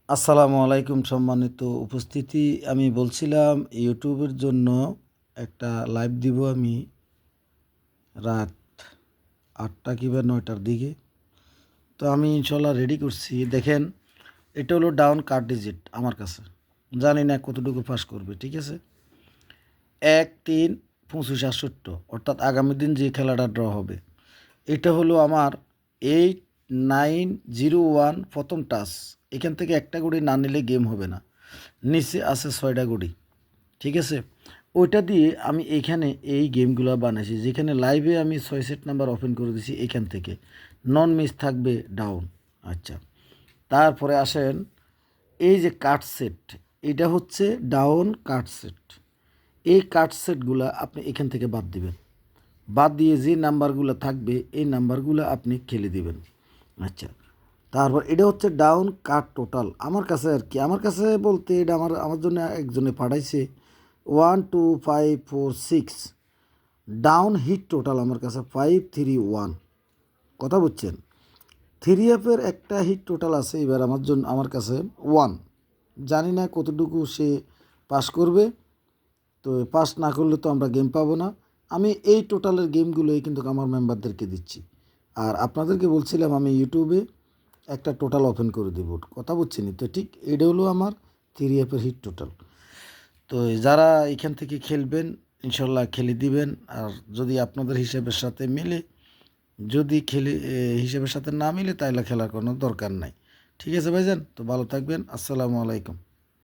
আসসালামু আলাইকুম সম্মানিত উপস্থিতি। আমি বলছিলাম ইউটিউবের জন্য একটা লাইভ দিব আমি রাত ৮টা কিংবা ৯টার দিকে। তো আমি ইনশাল্লাহ রেডি করছি। দেখেন, এটা হলো ডাউন কার্ড ডিজিট আমার কাছে। জানি না কতটুকু পাস করবে, ঠিক আছে? ১-৩-২৫-৬৮, অর্থাৎ আগামী দিন যে খেলাটা ড্র হবে। এটা হলো আমার 8901 প্রথম টাচ। এখান থেকে একটা গুড়ি না নিলে গেম হবে না। নিচে আছে 6টা গুড়ি, ঠিক আছে? ওইটা দিয়ে আমি এইখানে এই গেমগুলো বানাইছি, যেখানে লাইভে আমি 6 সেট নাম্বার ওপেন করে দিছি এখান থেকে। নন মিস থাকবে ডাউন। আচ্ছা, তারপরে আসেন এই যে কাট সেট, এটা হচ্ছে ডাউন কাট সেট। এই কাট সেটগুলো আপনি এখান থেকে বাদ দিবেন। বাদ দিয়ে যে নাম্বারগুলো থাকবে এই নাম্বারগুলো আপনি খেলে দিবেন। আচ্ছা, তারপর এটা হচ্ছে ডাউন কাট টোটাল আমার কাছে আর কি। আমার কাছে বলতে এটা আমার জন্য একজনে পাঠাইছে 1 2 5 4 6 ডাউন হিট টোটাল আমার কাছে 531। কথা বুঝছেন? 3F-এর একটা হিট টোটাল আছে এবার আমার কাছে 1। জানি না কতটুকু সে পাস করবে। তো পাস না করলে তো আমরা গেম পাবো না। আমি এই টোটালের গেমগুলোই কিন্তু আমার মেম্বারদেরকে দিচ্ছি। আর আপনাদেরকে বলছিলাম আমি ইউটিউবে একটা টোটাল ওপেন করে দেব। কথা বুঝছেন তো? ঠিক এটা হলো আমার 3F-এর হিট টোটাল। তো যারা এখান থেকে খেলবেন ইনশাল্লাহ খেলে দিবেন। আর যদি আপনাদের হিসাবের সাথে মিলে, যদি হিসাবের সাথে না মিলে তাহলে খেলার কোনো দরকার নাই। ঠিক আছে ভাইজান? তো ভালো থাকবেন। আসসালামু আলাইকুম।